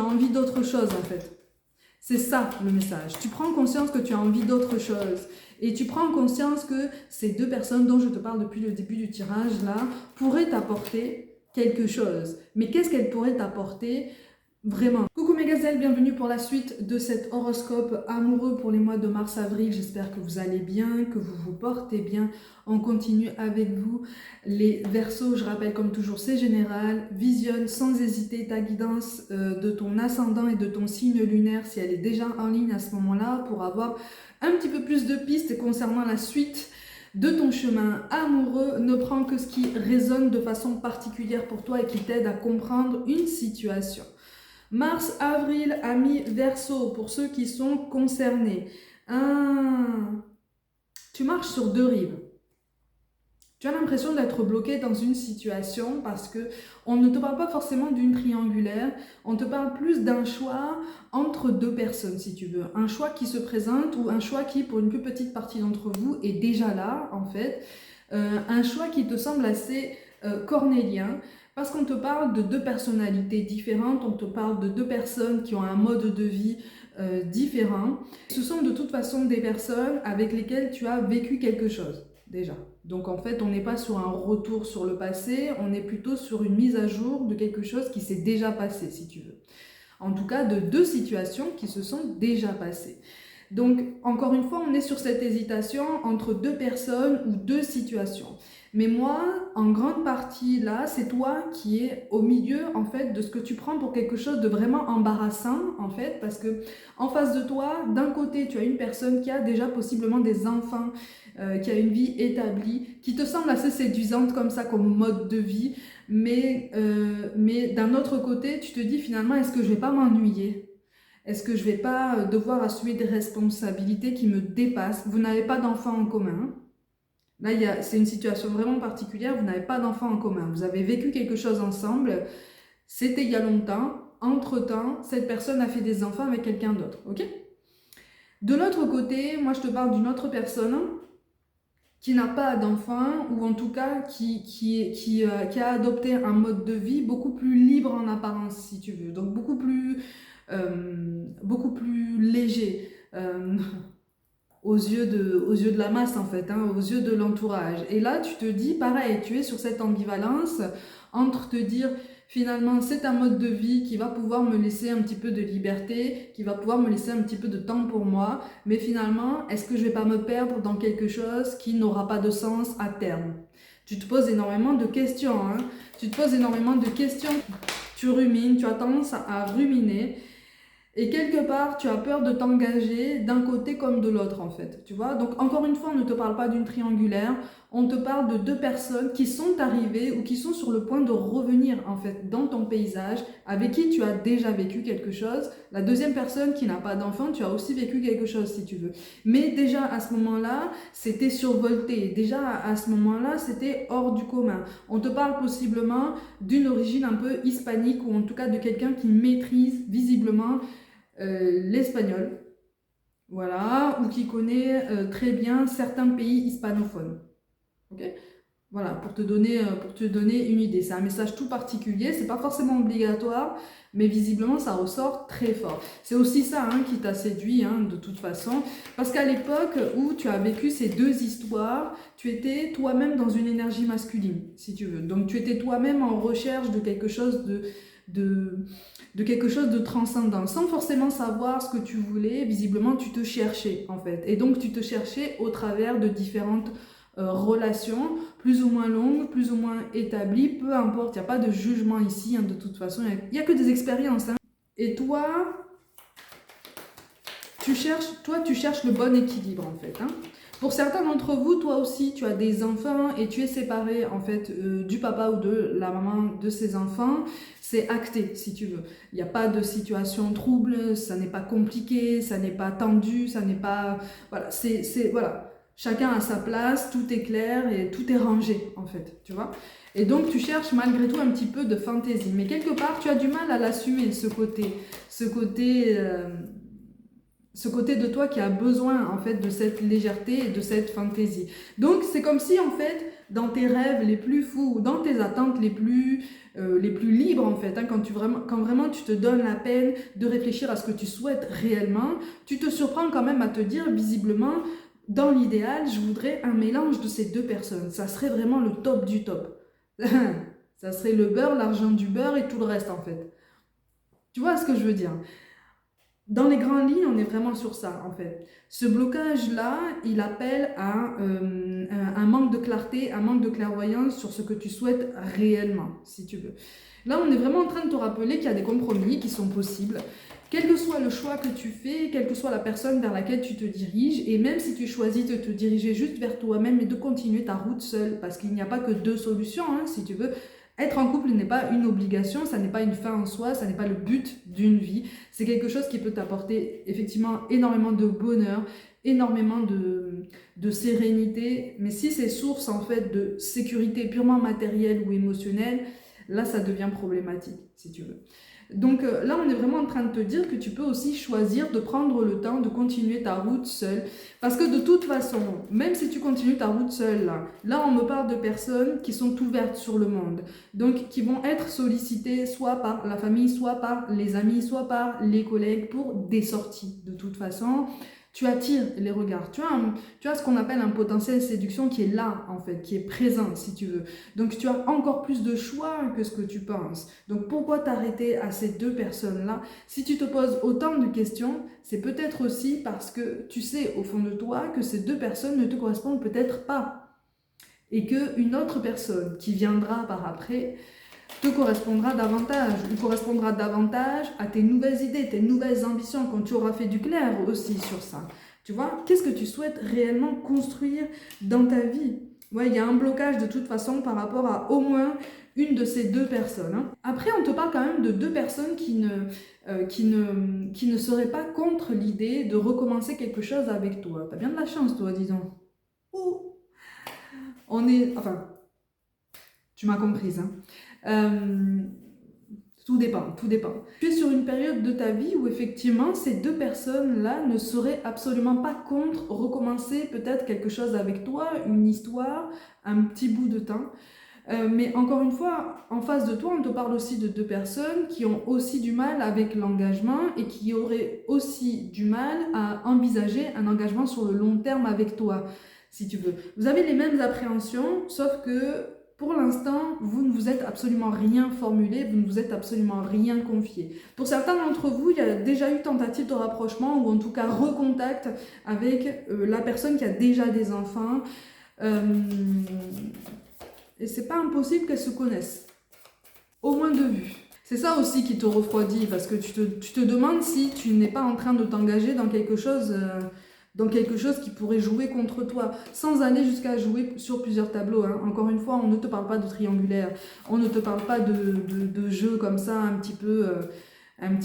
as envie d'autre chose en fait. C'est ça le message. Tu prends conscience que tu as envie d'autre chose. Et tu prends conscience que ces deux personnes dont je te parle depuis le début du tirage là pourraient t'apporter quelque chose. Mais qu'est-ce qu'elles pourraient t'apporter vraiment? Coucou mes gazelles, bienvenue pour la suite de cet horoscope amoureux pour les mois de mars-avril. J'espère que vous allez bien, que vous vous portez bien. On continue avec vous les Verseaux. Je rappelle comme toujours, c'est général. Visionne sans hésiter ta guidance de ton ascendant et de ton signe lunaire si elle est déjà en ligne à ce moment-là pour avoir un petit peu plus de pistes concernant la suite de ton chemin amoureux. Ne prends que ce qui résonne de façon particulière pour toi et qui t'aide à comprendre une situation. Mars, avril, amis Verseau, pour ceux qui sont concernés. Tu marches sur deux rives. Tu as l'impression d'être bloqué dans une situation parce que on ne te parle pas forcément d'une triangulaire, on te parle plus d'un choix entre deux personnes si tu veux. Un choix qui se présente ou un choix qui, pour une plus petite partie d'entre vous, est déjà là en fait. Un choix qui te semble assez cornélien. Parce qu'on te parle de deux personnalités différentes, on te parle de deux personnes qui ont un mode de vie différent. Ce sont de toute façon des personnes avec lesquelles tu as vécu quelque chose, déjà. Donc en fait, on n'est pas sur un retour sur le passé, on est plutôt sur une mise à jour de quelque chose qui s'est déjà passé, si tu veux. En tout cas, de deux situations qui se sont déjà passées. Donc, encore une fois, on est sur cette hésitation entre deux personnes ou deux situations. Mais moi, en grande partie, là, c'est toi qui es au milieu, en fait, de ce que tu prends pour quelque chose de vraiment embarrassant, en fait, parce que en face de toi, d'un côté, tu as une personne qui a déjà possiblement des enfants, qui a une vie établie, qui te semble assez séduisante comme ça, comme mode de vie, mais d'un autre côté, tu te dis finalement, est-ce que je vais pas m'ennuyer ? Est-ce que je vais pas devoir assumer des responsabilités qui me dépassent? Vous n'avez pas d'enfants en commun. Là, c'est une situation vraiment particulière. Vous n'avez pas d'enfants en commun. Vous avez vécu quelque chose ensemble. C'était il y a longtemps. Entre-temps, cette personne a fait des enfants avec quelqu'un d'autre. Ok? De l'autre côté, moi, je te parle d'une autre personne qui n'a pas d'enfant ou en tout cas qui a adopté un mode de vie beaucoup plus libre en apparence, si tu veux. Donc, beaucoup plus léger aux yeux de la masse en fait, aux yeux de l'entourage. Et là tu te dis pareil, tu es sur cette ambivalence entre te dire finalement c'est un mode de vie qui va pouvoir me laisser un petit peu de liberté, qui va pouvoir me laisser un petit peu de temps pour moi, mais finalement est-ce que je vais pas me perdre dans quelque chose qui n'aura pas de sens à terme? Tu te poses énormément de questions, tu te poses énormément de questions, tu rumines, tu as tendance à ruminer. Et quelque part, tu as peur de t'engager d'un côté comme de l'autre en fait, tu vois. Donc encore une fois, on ne te parle pas d'une triangulaire, on te parle de deux personnes qui sont arrivées ou qui sont sur le point de revenir en fait dans ton paysage, avec qui tu as déjà vécu quelque chose. La deuxième personne qui n'a pas d'enfant, tu as aussi vécu quelque chose si tu veux. Mais déjà à ce moment-là, c'était survolté. Déjà à ce moment-là, c'était hors du commun. On te parle possiblement d'une origine un peu hispanique ou en tout cas de quelqu'un qui maîtrise visiblement l'espagnol, voilà, ou qui connaît très bien certains pays hispanophones. Ok, voilà, pour te donner une idée. C'est un message tout particulier, c'est pas forcément obligatoire, mais visiblement ça ressort très fort. C'est aussi ça qui t'a séduit de toute façon, parce qu'à l'époque où tu as vécu ces deux histoires, tu étais toi-même dans une énergie masculine, si tu veux. Donc tu étais toi-même en recherche de quelque chose de quelque chose de transcendant, sans forcément savoir ce que tu voulais. Visiblement tu te cherchais en fait, et donc tu te cherchais au travers de différentes relations, plus ou moins longues, plus ou moins établies, peu importe, il n'y a pas de jugement ici, de toute façon, il n'y a que des expériences. Et toi, tu cherches le bon équilibre en fait. Pour certains d'entre vous, toi aussi, tu as des enfants et tu es séparé en fait du papa ou de la maman de ces enfants. C'est acté, si tu veux. Il n'y a pas de situation trouble, ça n'est pas compliqué, ça n'est pas tendu, ça n'est pas... Voilà, voilà. Chacun a sa place, tout est clair et tout est rangé, en fait, tu vois. Et donc, tu cherches malgré tout un petit peu de fantaisie. Mais quelque part, tu as du mal à l'assumer, ce côté ce côté de toi qui a besoin en fait de cette légèreté et de cette fantaisie. Donc c'est comme si en fait dans tes rêves les plus fous, dans tes attentes les plus libres en fait, hein, quand vraiment tu te donnes la peine de réfléchir à ce que tu souhaites réellement, tu te surprends quand même à te dire visiblement, dans l'idéal, je voudrais un mélange de ces deux personnes. Ça serait vraiment le top du top. Ça serait le beurre, l'argent du beurre et tout le reste en fait. Tu vois ce que je veux dire? Dans les grandes lignes, on est vraiment sur ça, en fait. Ce blocage-là, il appelle à un manque de clarté, un manque de clairvoyance sur ce que tu souhaites réellement, si tu veux. Là, on est vraiment en train de te rappeler qu'il y a des compromis qui sont possibles, quel que soit le choix que tu fais, quelle que soit la personne vers laquelle tu te diriges, et même si tu choisis de te diriger juste vers toi-même et de continuer ta route seule, parce qu'il n'y a pas que deux solutions, hein, si tu veux. Être en couple n'est pas une obligation, ça n'est pas une fin en soi, ça n'est pas le but d'une vie. C'est quelque chose qui peut t'apporter effectivement énormément de bonheur, énormément de sérénité. Mais si c'est source en fait de sécurité purement matérielle ou émotionnelle, là ça devient problématique, si tu veux. Donc là, on est vraiment en train de te dire que tu peux aussi choisir de prendre le temps de continuer ta route seule. Parce que de toute façon, même si tu continues ta route seule, là on me parle de personnes qui sont ouvertes sur le monde. Donc qui vont être sollicitées soit par la famille, soit par les amis, soit par les collègues pour des sorties. De toute façon, tu attires les regards. Tu as ce qu'on appelle un potentiel séduction qui est là, en fait, qui est présent, si tu veux. Donc, tu as encore plus de choix que ce que tu penses. Donc, pourquoi t'arrêter à ces deux personnes-là? Si tu te poses autant de questions, c'est peut-être aussi parce que tu sais au fond de toi que ces deux personnes ne te correspondent peut-être pas. Et qu'une autre personne qui viendra par après te correspondra davantage, ou correspondra davantage à tes nouvelles idées, tes nouvelles ambitions, quand tu auras fait du clair aussi sur ça. Tu vois, qu'est-ce que tu souhaites réellement construire dans ta vie? Ouais, il y a un blocage de toute façon par rapport à au moins une de ces deux personnes. Hein. Après, on te parle quand même de deux personnes qui ne seraient pas contre l'idée de recommencer quelque chose avec toi. T'as bien de la chance, toi, disons. Ouh. On est... Enfin, tu m'as comprise, hein. Tout dépend, tout dépend. Tu es sur une période de ta vie où effectivement ces deux personnes-là ne seraient absolument pas contre recommencer peut-être quelque chose avec toi, une histoire, un petit bout de temps. Mais encore une fois, en face de toi, on te parle aussi de deux personnes qui ont aussi du mal avec l'engagement et qui auraient aussi du mal à envisager un engagement sur le long terme avec toi, si tu veux. Vous avez les mêmes appréhensions, sauf que pour l'instant, vous ne vous êtes absolument rien formulé, vous ne vous êtes absolument rien confié. Pour certains d'entre vous, il y a déjà eu tentative de rapprochement ou en tout cas recontact avec la personne qui a déjà des enfants. Et c'est pas impossible qu'elles se connaissent, au moins de vue. C'est ça aussi qui te refroidit, parce que tu te demandes si tu n'es pas en train de t'engager dans quelque chose qui pourrait jouer contre toi, sans aller jusqu'à jouer sur plusieurs tableaux. Hein. Encore une fois, on ne te parle pas de triangulaire, on ne te parle pas de jeu comme ça, un petit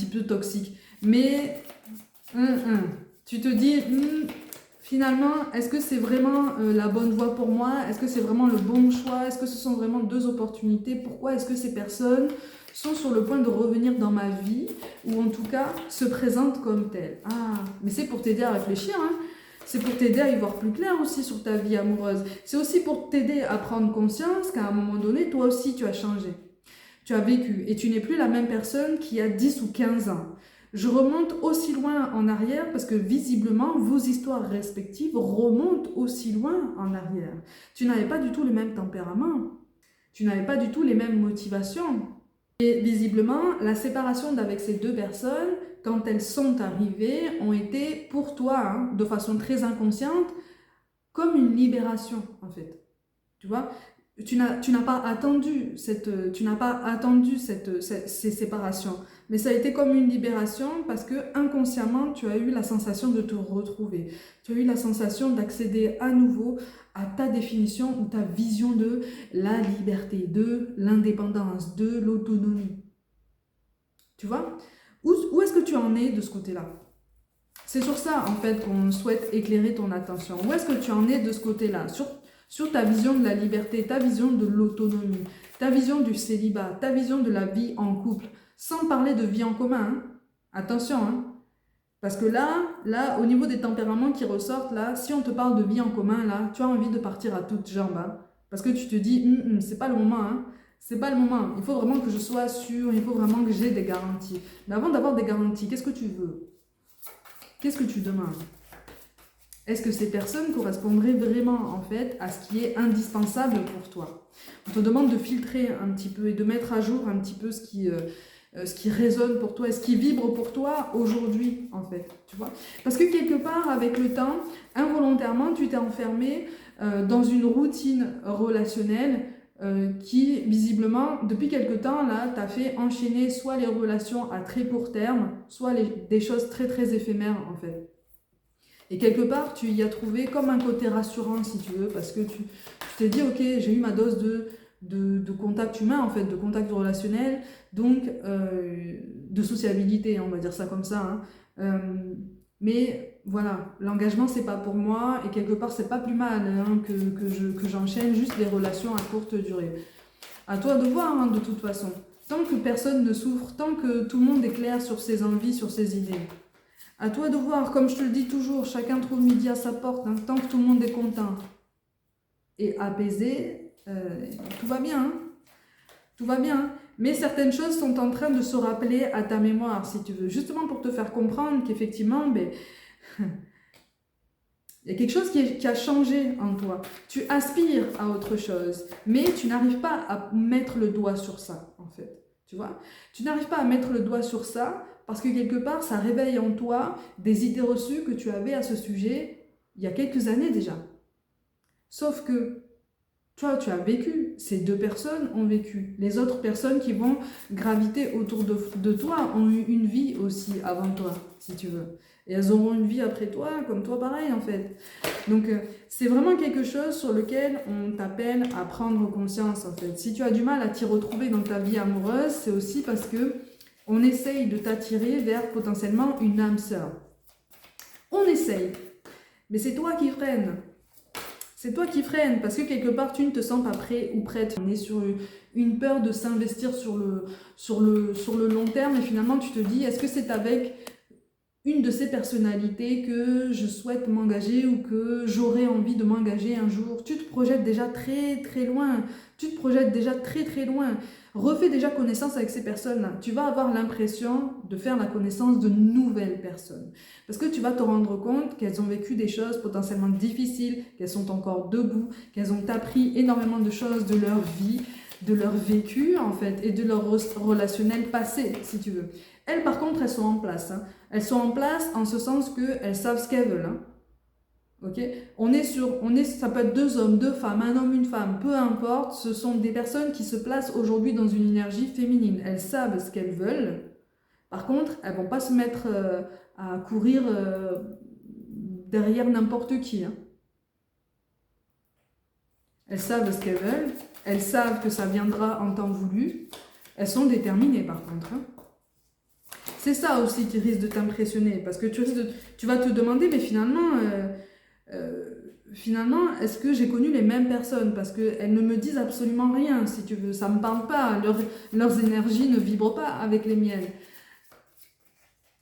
peu toxique. Mais tu te dis... Finalement, est-ce que c'est vraiment la bonne voie pour moi? Est-ce que c'est vraiment le bon choix? Est-ce que ce sont vraiment deux opportunités? Pourquoi est-ce que ces personnes sont sur le point de revenir dans ma vie? Ou en tout cas, se présentent comme telles? Ah, mais c'est pour t'aider à réfléchir, hein. C'est pour t'aider à y voir plus clair aussi sur ta vie amoureuse. C'est aussi pour t'aider à prendre conscience qu'à un moment donné, toi aussi, tu as changé. Tu as vécu et tu n'es plus la même personne qu'il y a 10 ou 15 ans. Je remonte aussi loin en arrière parce que visiblement, vos histoires respectives remontent aussi loin en arrière. Tu n'avais pas du tout le même tempérament. Tu n'avais pas du tout les mêmes motivations. Et visiblement, la séparation d'avec ces deux personnes, quand elles sont arrivées, ont été pour toi, hein, de façon très inconsciente, comme une libération en fait. Tu vois, tu n'as pas attendu ces séparations, mais ça a été comme une libération parce que inconsciemment tu as eu la sensation de te retrouver, tu as eu la sensation d'accéder à nouveau à ta définition ou ta vision de la liberté, de l'indépendance, de l'autonomie. Tu vois, où est-ce que tu en es de ce côté-là? C'est sur ça en fait qu'on souhaite éclairer ton attention. Où est-ce que tu en es de ce côté-là? Sur ta vision de la liberté, ta vision de l'autonomie, ta vision du célibat, ta vision de la vie en couple, sans parler de vie en commun. Hein. Attention, hein. Parce que là, au niveau des tempéraments qui ressortent, là, si on te parle de vie en commun, là, tu as envie de partir à toutes jambes. Hein. Parce que tu te dis, c'est pas le moment, hein. C'est pas le moment. Il faut vraiment que je sois sûre, il faut vraiment que j'ai des garanties. Mais avant d'avoir des garanties, qu'est-ce que tu veux? Qu'est-ce que tu demandes? Est-ce que ces personnes correspondraient vraiment, en fait, à ce qui est indispensable pour toi? On te demande de filtrer un petit peu et de mettre à jour un petit peu ce qui résonne pour toi et ce qui vibre pour toi aujourd'hui, en fait, tu vois. Parce que quelque part, avec le temps, involontairement, tu t'es enfermé dans une routine relationnelle qui, visiblement, depuis quelque temps, là, t'a fait enchaîner soit les relations à très court terme, soit des choses très, très éphémères, en fait. Et quelque part, tu y as trouvé comme un côté rassurant, si tu veux, parce que tu t'es dit, ok, j'ai eu ma dose de contact humain, en fait, de contact relationnel, donc de sociabilité, on va dire ça comme ça. Hein. Mais voilà, l'engagement, c'est pas pour moi, et quelque part, c'est pas plus mal hein, que j'enchaîne juste des relations à courte durée. À toi de voir, hein, de toute façon. Tant que personne ne souffre, tant que tout le monde est clair sur ses envies, sur ses idées. À toi de voir, comme je te le dis toujours, chacun trouve midi à sa porte, hein, tant que tout le monde est content et apaisé, tout va bien. Hein, tout va bien. Mais certaines choses sont en train de se rappeler à ta mémoire, si tu veux, justement pour te faire comprendre qu'effectivement, ben, il y a quelque chose qui a changé en toi. Tu aspires à autre chose, mais tu n'arrives pas à mettre le doigt sur ça, en fait. Tu vois? Tu n'arrives pas à mettre le doigt sur ça parce que quelque part, ça réveille en toi des idées reçues que tu avais à ce sujet il y a quelques années déjà. Sauf que toi, tu as vécu, ces deux personnes ont vécu. Les autres personnes qui vont graviter autour de toi ont eu une vie aussi avant toi, si tu veux. Et elles auront une vie après toi, comme toi pareil en fait. Donc c'est vraiment quelque chose sur lequel on t'appelle à prendre conscience en fait. Si tu as du mal à t'y retrouver dans ta vie amoureuse, c'est aussi parce que on essaye de t'attirer vers potentiellement une âme sœur. On essaye, mais c'est toi qui freines. C'est toi qui freines parce que quelque part tu ne te sens pas prêt ou prête. On est sur une peur de s'investir sur le long terme et finalement tu te dis est-ce que c'est avec une de ces personnalités que je souhaite m'engager ou que j'aurais envie de m'engager un jour. Tu te projettes déjà très très loin. Tu te projettes déjà très très loin. Refais déjà connaissance avec ces personnes-là. Tu vas avoir l'impression de faire la connaissance de nouvelles personnes. Parce que tu vas te rendre compte qu'elles ont vécu des choses potentiellement difficiles, qu'elles sont encore debout, qu'elles ont appris énormément de choses de leur vie, de leur vécu en fait, et de leur relationnel passé, si tu veux. Elles, par contre, elles sont en place. Hein. Elles sont en place en ce sens qu'elles savent ce qu'elles veulent. Hein. Okay, ça peut être deux hommes, deux femmes, un homme, une femme, peu importe. Ce sont des personnes qui se placent aujourd'hui dans une énergie féminine. Elles savent ce qu'elles veulent. Par contre, elles ne vont pas se mettre à courir derrière n'importe qui. Hein. Elles savent ce qu'elles veulent. Elles savent que ça viendra en temps voulu. Elles sont déterminées par contre. Hein. C'est ça aussi qui risque de t'impressionner, parce que tu vas te demander, mais finalement, est-ce que j'ai connu les mêmes personnes? Parce qu'elles ne me disent absolument rien, si tu veux, ça ne me parle pas, leurs énergies ne vibrent pas avec les miennes.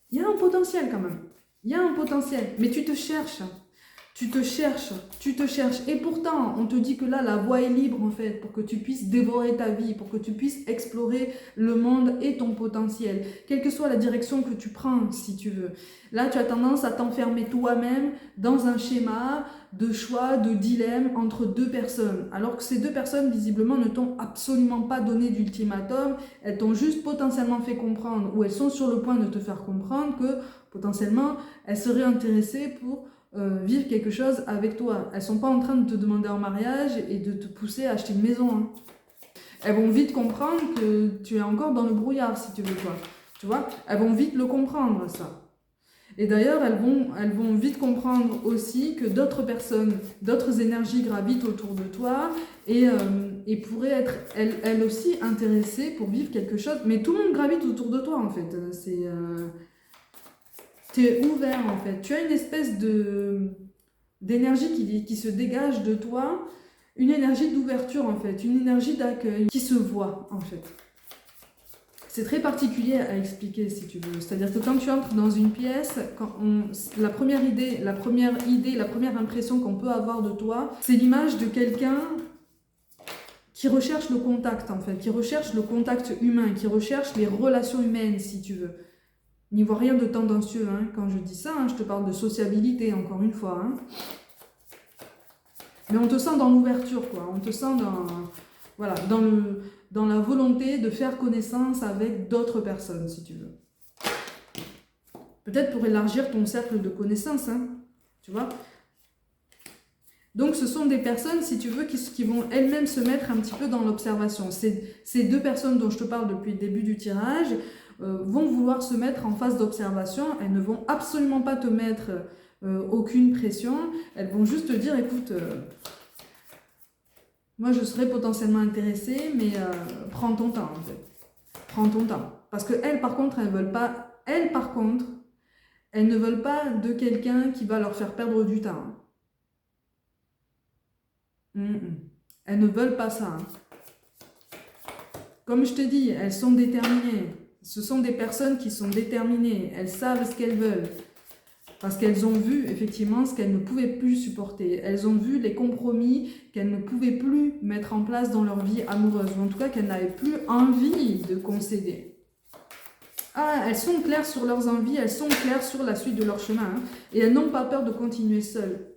Il y a un potentiel quand même, il y a un potentiel, mais tu te cherches. Tu te cherches. Et pourtant, on te dit que là, la voie est libre en fait, pour que tu puisses dévorer ta vie, pour que tu puisses explorer le monde et ton potentiel, quelle que soit la direction que tu prends, si tu veux. Là, tu as tendance à t'enfermer toi-même dans un schéma de choix, de dilemme entre deux personnes, alors que ces deux personnes, visiblement, ne t'ont absolument pas donné d'ultimatum, elles t'ont juste potentiellement fait comprendre, ou elles sont sur le point de te faire comprendre que, potentiellement, elles seraient intéressées pour vivre quelque chose avec toi. Elles sont pas en train de te demander en mariage et de te pousser à acheter une maison. Hein. Elles vont vite comprendre que tu es encore dans le brouillard, si tu veux quoi. Tu vois, elles vont vite le comprendre, ça. Et d'ailleurs, elles vont vite comprendre aussi que d'autres personnes, d'autres énergies gravitent autour de toi et pourraient être elles aussi intéressées pour vivre quelque chose. Mais tout le monde gravite autour de toi, en fait. Tu es ouvert en fait, tu as une espèce d'énergie qui se dégage de toi, une énergie d'ouverture en fait, une énergie d'accueil qui se voit en fait. C'est très particulier à expliquer si tu veux. C'est-à-dire que quand tu entres dans une pièce, la première impression qu'on peut avoir de toi, c'est l'image de quelqu'un qui recherche le contact en fait, qui recherche le contact humain, qui recherche les relations humaines si tu veux. N'y vois rien de tendancieux hein. Quand je dis ça, hein, je te parle de sociabilité encore une fois. Hein. Mais on te sent dans l'ouverture quoi, on te sent voilà, dans la volonté de faire connaissance avec d'autres personnes, si tu veux. Peut-être pour élargir ton cercle de connaissances, hein, tu vois. Donc, ce sont des personnes, si tu veux, qui vont elles-mêmes se mettre un petit peu dans l'observation. Ces deux personnes dont je te parle depuis le début du tirage vont vouloir se mettre en phase d'observation. Elles ne vont absolument pas te mettre aucune pression. Elles vont juste te dire, écoute... moi, je serais potentiellement intéressée, mais prends ton temps, en fait. Prends ton temps. Parce qu'elles, par contre, elles veulent pas... Elles, par contre, elles ne veulent pas de quelqu'un qui va leur faire perdre du temps. Elles ne veulent pas ça. Comme je te dis, elles sont déterminées. Ce sont des personnes qui sont déterminées. Elles savent ce qu'elles veulent. Parce qu'elles ont vu effectivement ce qu'elles ne pouvaient plus supporter. Elles ont vu les compromis qu'elles ne pouvaient plus mettre en place dans leur vie amoureuse. Ou en tout cas qu'elles n'avaient plus envie de concéder. Ah, elles sont claires sur leurs envies, elles sont claires sur la suite de leur chemin. Hein, et elles n'ont pas peur de continuer seules.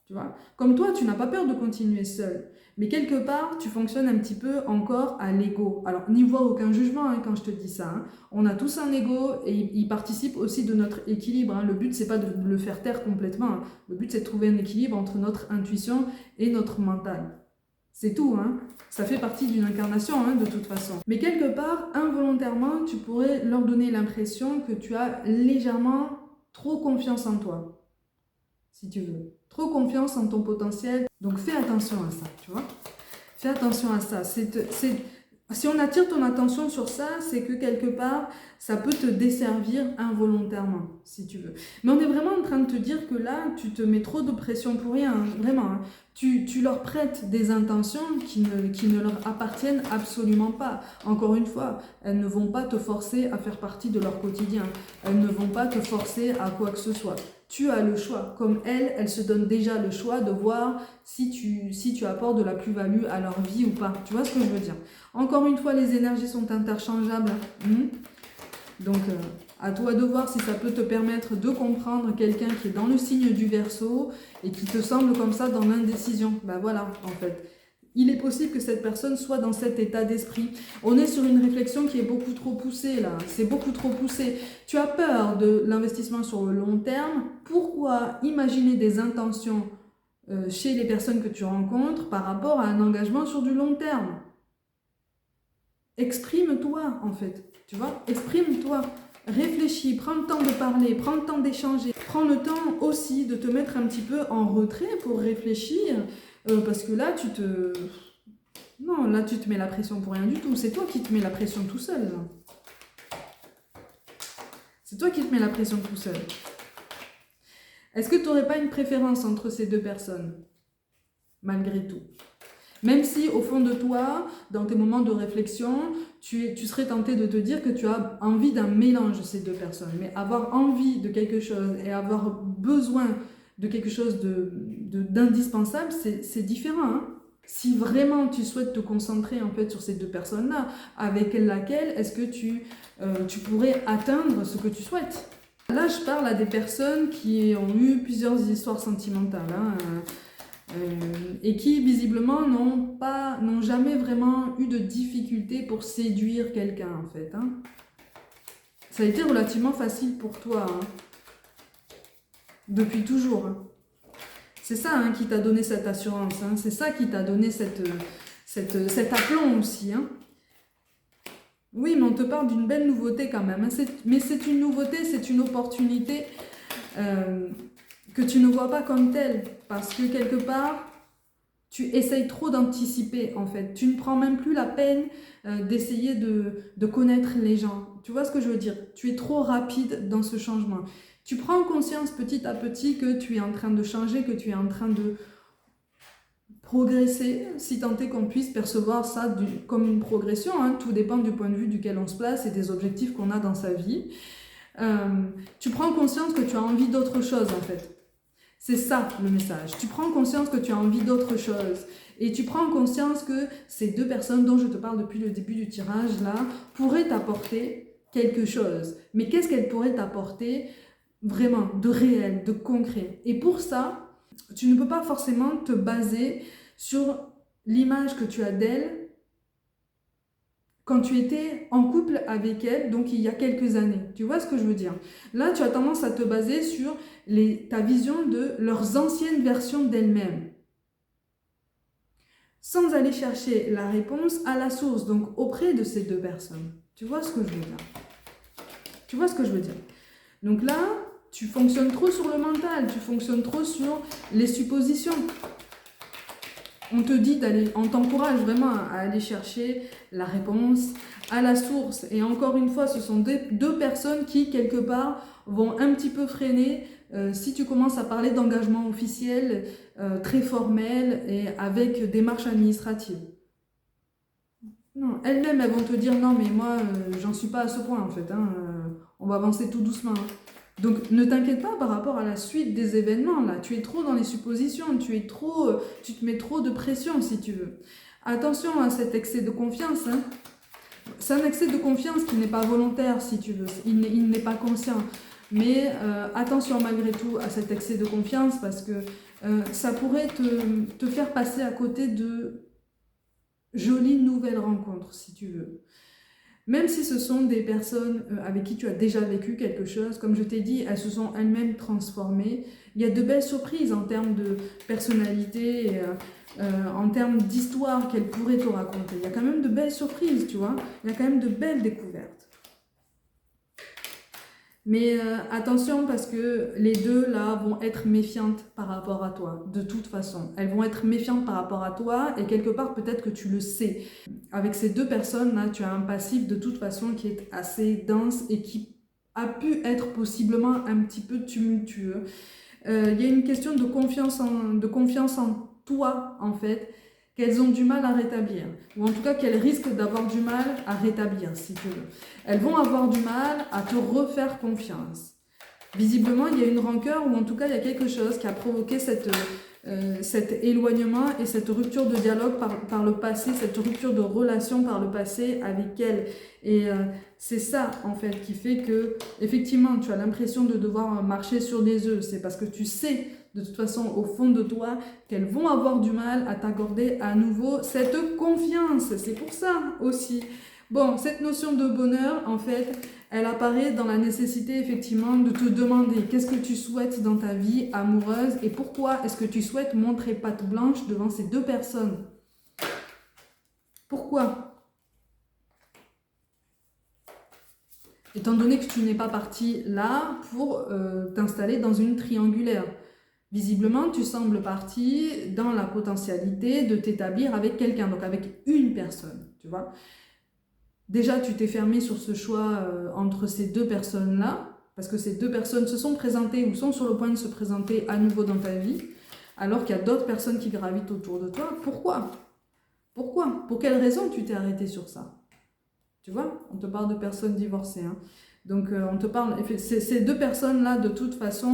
Tu vois? Comme toi, tu n'as pas peur de continuer seule. Mais quelque part, tu fonctionnes un petit peu encore à l'ego. Alors, n'y vois aucun jugement hein, quand je te dis ça. Hein. On a tous un ego et il participe aussi de notre équilibre. Hein. Le but, c'est pas de le faire taire complètement. Hein. Le but, c'est de trouver un équilibre entre notre intuition et notre mental. C'est tout. Hein. Ça fait partie d'une incarnation hein, de toute façon. Mais quelque part, involontairement, tu pourrais leur donner l'impression que tu as légèrement trop confiance en toi. Si tu veux. Trop confiance en ton potentiel. Donc, fais attention à ça, tu vois. Fais attention à ça. Si on attire ton attention sur ça, c'est que quelque part, ça peut te desservir involontairement, si tu veux. Mais on est vraiment en train de te dire que là, tu te mets trop de pression pour rien, hein, vraiment. Hein. Tu leur prêtes des intentions qui ne leur appartiennent absolument pas. Encore une fois, elles ne vont pas te forcer à faire partie de leur quotidien. Elles ne vont pas te forcer à quoi que ce soit. Tu as le choix. Comme elles se donnent déjà le choix de voir si tu apportes de la plus-value à leur vie ou pas. Tu vois ce que je veux dire? Encore une fois, les énergies sont interchangeables. Donc, à toi de voir si ça peut te permettre de comprendre quelqu'un qui est dans le signe du Verseau et qui te semble comme ça dans l'indécision. Ben voilà, en fait. Il est possible que cette personne soit dans cet état d'esprit. On est sur une réflexion qui est beaucoup trop poussée là. C'est beaucoup trop poussé. Tu as peur de l'investissement sur le long terme. Pourquoi imaginer des intentions chez les personnes que tu rencontres par rapport à un engagement sur du long terme? Exprime-toi en fait. Tu vois? Exprime-toi. Réfléchis, prends le temps de parler, prends le temps d'échanger. Prends le temps aussi de te mettre un petit peu en retrait pour réfléchir. Parce que là, non, là, tu te mets la pression pour rien du tout. C'est toi qui te mets la pression tout seul. C'est toi qui te mets la pression tout seul. Est-ce que tu n'aurais pas une préférence entre ces deux personnes? Malgré tout. Même si, au fond de toi, dans tes moments de réflexion, tu serais tenté de te dire que tu as envie d'un mélange de ces deux personnes. Mais avoir envie de quelque chose et avoir besoin de quelque chose d'indispensable, c'est différent. Hein. Si vraiment tu souhaites te concentrer en fait sur ces deux personnes-là, avec laquelle est-ce que tu pourrais atteindre ce que tu souhaites? Là, je parle à des personnes qui ont eu plusieurs histoires sentimentales. Hein, et qui visiblement n'ont jamais vraiment eu de difficulté pour séduire quelqu'un en fait. Hein. Ça a été relativement facile pour toi, hein. Depuis toujours. Hein. C'est ça hein, qui t'a donné cette assurance, hein. C'est ça qui t'a donné cet aplomb aussi. Hein. Oui, mais on te parle d'une belle nouveauté quand même. Hein. Mais c'est une nouveauté, c'est une opportunité que tu ne vois pas comme telle, parce que quelque part, tu essayes trop d'anticiper en fait. Tu ne prends même plus la peine d'essayer de connaître les gens. Tu vois ce que je veux dire? Tu es trop rapide dans ce changement. Tu prends conscience petit à petit que tu es en train de changer, que tu es en train de progresser, si tant est qu'on puisse percevoir ça comme une progression, hein. Tout dépend du point de vue duquel on se place et des objectifs qu'on a dans sa vie. Tu prends conscience que tu as envie d'autre chose en fait. C'est ça le message. Tu prends conscience que tu as envie d'autre chose. Et tu prends conscience que ces deux personnes dont je te parle depuis le début du tirage là pourraient t'apporter quelque chose. Mais qu'est-ce qu'elles pourraient t'apporter vraiment de réel, de concret? Et pour ça, tu ne peux pas forcément te baser sur l'image que tu as d'elle quand tu étais en couple avec elle, donc il y a quelques années. Tu vois ce que je veux dire? Là, tu as tendance à te baser sur ta vision de leurs anciennes versions d'elles-mêmes, sans aller chercher la réponse à la source, donc auprès de ces deux personnes. Tu vois ce que je veux dire? Tu vois ce que je veux dire? Donc là, tu fonctionnes trop sur le mental, tu fonctionnes trop sur les suppositions. On te dit d'aller, on t'encourage vraiment à aller chercher la réponse à la source. Et encore une fois, ce sont deux personnes qui, quelque part, vont un petit peu freiner si tu commences à parler d'engagement officiel, très formel et avec démarche administrative. Non, elles-mêmes, elles vont te dire non, mais moi, j'en suis pas à ce point en fait. Hein, on va avancer tout doucement. Hein. Donc ne t'inquiète pas par rapport à la suite des événements là, tu es trop dans les suppositions, tu te mets trop de pression si tu veux. Attention à cet excès de confiance, hein. C'est un excès de confiance qui n'est pas volontaire si tu veux, il n'est pas conscient. Mais attention malgré tout à cet excès de confiance parce que ça pourrait te faire passer à côté de jolies nouvelles rencontres si tu veux. Même si ce sont des personnes avec qui tu as déjà vécu quelque chose, comme je t'ai dit, elles se sont elles-mêmes transformées. Il y a de belles surprises en termes de personnalité, en termes d'histoire qu'elles pourraient te raconter. Il y a quand même de belles surprises, tu vois. Il y a quand même de belles découvertes. Mais attention parce que les deux là vont être méfiantes par rapport à toi, de toute façon. Elles vont être méfiantes par rapport à toi et quelque part peut-être que tu le sais. Avec ces deux personnes là, tu as un passif de toute façon qui est assez dense et qui a pu être possiblement un petit peu tumultueux. Il y a une question de confiance en toi en fait, qu'elles ont du mal à rétablir, ou en tout cas qu'elles risquent d'avoir du mal à rétablir, si tu veux. Elles vont avoir du mal à te refaire confiance. Visiblement, il y a une rancœur, ou en tout cas, il y a quelque chose qui a provoqué cet éloignement et cette rupture de dialogue par le passé, cette rupture de relation par le passé avec elles. Et c'est ça, en fait, qui fait que, effectivement, tu as l'impression de devoir marcher sur des œufs. C'est parce que tu sais de toute façon au fond de toi qu'elles vont avoir du mal à t'accorder à nouveau cette confiance. C'est pour ça aussi. Bon, cette notion de bonheur, en fait, elle apparaît dans la nécessité effectivement de te demander qu'est-ce que tu souhaites dans ta vie amoureuse et pourquoi est-ce que tu souhaites montrer patte blanche devant ces deux personnes. Pourquoi ? Étant donné que tu n'es pas parti là pour t'installer dans une triangulaire. Visiblement, tu sembles parti dans la potentialité de t'établir avec quelqu'un, donc avec une personne, tu vois. Déjà, tu t'es fermé sur ce choix entre ces deux personnes-là, parce que ces deux personnes se sont présentées ou sont sur le point de se présenter à nouveau dans ta vie, alors qu'il y a d'autres personnes qui gravitent autour de toi. Pourquoi ? Pourquoi ? Pour quelle raison tu t'es arrêté sur ça ? Tu vois, on te parle de personnes divorcées. Hein. Donc, on te parle... Ces deux personnes-là, de toute façon,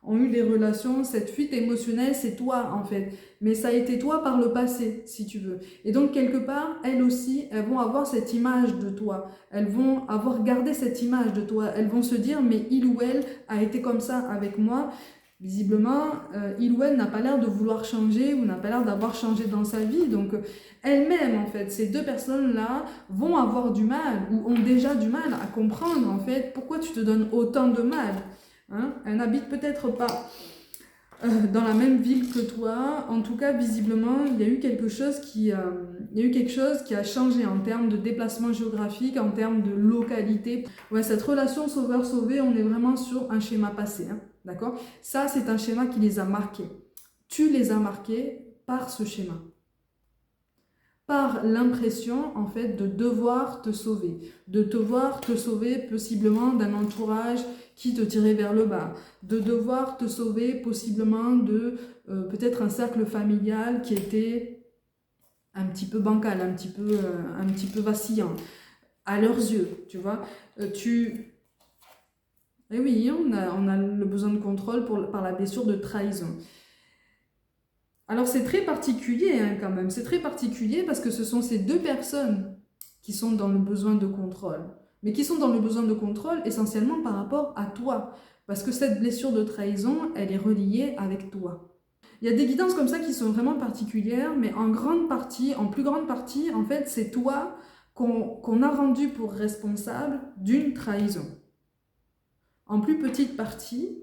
ont eu des relations, cette fuite émotionnelle, c'est toi en fait. Mais ça a été toi par le passé, si tu veux. Et donc, quelque part, elles aussi, elles vont avoir cette image de toi. Elles vont avoir gardé cette image de toi. Elles vont se dire, mais il ou elle a été comme ça avec moi. Visiblement, il ou elle n'a pas l'air de vouloir changer ou n'a pas l'air d'avoir changé dans sa vie. Donc, elles-mêmes, en fait, ces deux personnes-là vont avoir du mal ou ont déjà du mal à comprendre, en fait, pourquoi tu te donnes autant de mal. Hein, elle n'habite peut-être pas dans la même ville que toi. En tout cas, visiblement, il y a eu quelque chose qui a changé en termes de déplacement géographique, en termes de localité. Ouais, cette relation sauveur-sauvé, on est vraiment sur un schéma passé. Hein, d'accord ? Ça, c'est un schéma qui les a marqués. Tu les as marqués par ce schéma. par l'impression, en fait, de devoir te sauver. De devoir te sauver possiblement d'un entourage qui te tirait vers le bas. De devoir te sauver possiblement de peut-être un cercle familial qui était un petit peu bancal, un petit peu vacillant, à leurs yeux, tu vois. Et oui, on a le besoin de contrôle par la blessure de trahison. Alors c'est très particulier hein, quand même, c'est très particulier parce que ce sont ces deux personnes qui sont dans le besoin de contrôle, mais qui sont dans le besoin de contrôle essentiellement par rapport à toi, parce que cette blessure de trahison, elle est reliée avec toi. Il y a des guidances comme ça qui sont vraiment particulières, mais en plus grande partie, en fait, c'est toi qu'on a rendu pour responsable d'une trahison. En plus petite partie,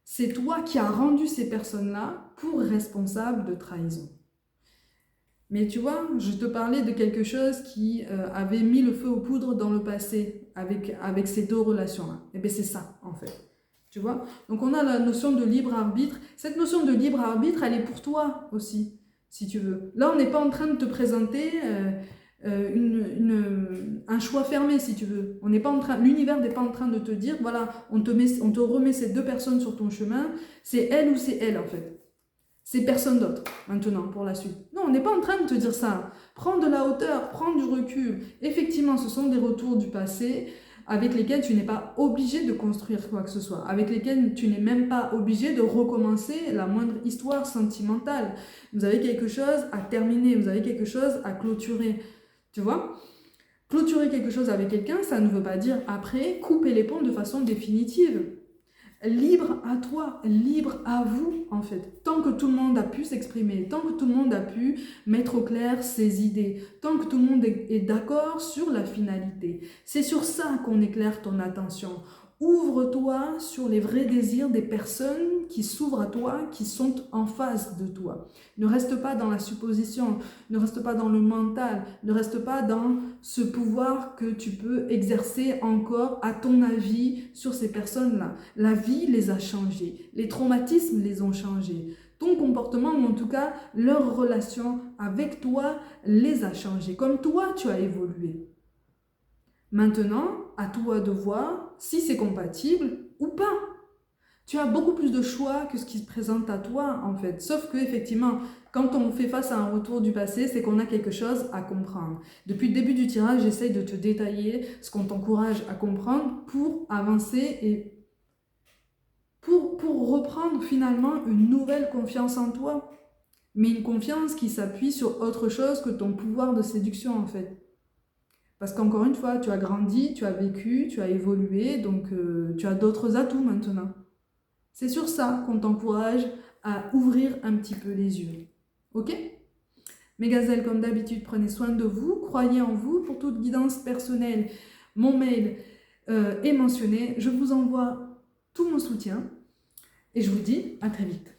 c'est toi qui as rendu ces personnes-là pour responsables de trahison. Mais tu vois, je te parlais de quelque chose qui avait mis le feu aux poudres dans le passé avec ces deux relations-là. Et bien c'est ça, en fait. Tu vois? Donc on a la notion de libre arbitre. Cette notion de libre arbitre, elle est pour toi aussi, si tu veux. Là, on n'est pas en train de te présenter un choix fermé, si tu veux. L'univers n'est pas en train de te dire, voilà, on te remet ces deux personnes sur ton chemin, c'est elle ou c'est elle, en fait. C'est personne d'autre, maintenant, pour la suite. Non, on n'est pas en train de te dire ça. Prends de la hauteur, prends du recul. Effectivement, ce sont des retours du passé avec lesquels tu n'es pas obligé de construire quoi que ce soit, avec lesquels tu n'es même pas obligé de recommencer la moindre histoire sentimentale. Vous avez quelque chose à terminer, vous avez quelque chose à clôturer. Tu vois? Clôturer quelque chose avec quelqu'un, ça ne veut pas dire après couper les ponts de façon définitive. Libre à toi, libre à vous en fait. Tant que tout le monde a pu s'exprimer, tant que tout le monde a pu mettre au clair ses idées, tant que tout le monde est d'accord sur la finalité. C'est sur ça qu'on éclaire ton attention. Ouvre-toi sur les vrais désirs des personnes qui s'ouvrent à toi, qui sont en face de toi. Ne reste pas dans la supposition, ne reste pas dans le mental, ne reste pas dans ce pouvoir que tu peux exercer encore à ton avis sur ces personnes-là. La vie les a changées, les traumatismes les ont changés. Ton comportement, ou en tout cas leur relation avec toi, les a changés. Comme toi, tu as évolué. Maintenant, à toi de voir si c'est compatible ou pas. Tu as beaucoup plus de choix que ce qui se présente à toi, en fait. Sauf que, effectivement, quand on fait face à un retour du passé, c'est qu'on a quelque chose à comprendre. Depuis le début du tirage, j'essaye de te détailler ce qu'on t'encourage à comprendre pour avancer et pour reprendre finalement une nouvelle confiance en toi. Mais une confiance qui s'appuie sur autre chose que ton pouvoir de séduction, en fait. Parce qu'encore une fois, tu as grandi, tu as vécu, tu as évolué, donc tu as d'autres atouts maintenant. C'est sur ça qu'on t'encourage à ouvrir un petit peu les yeux. Ok? Mes gazelles, comme d'habitude, prenez soin de vous, croyez en vous. Pour toute guidance personnelle, mon mail est mentionné. Je vous envoie tout mon soutien et je vous dis à très vite.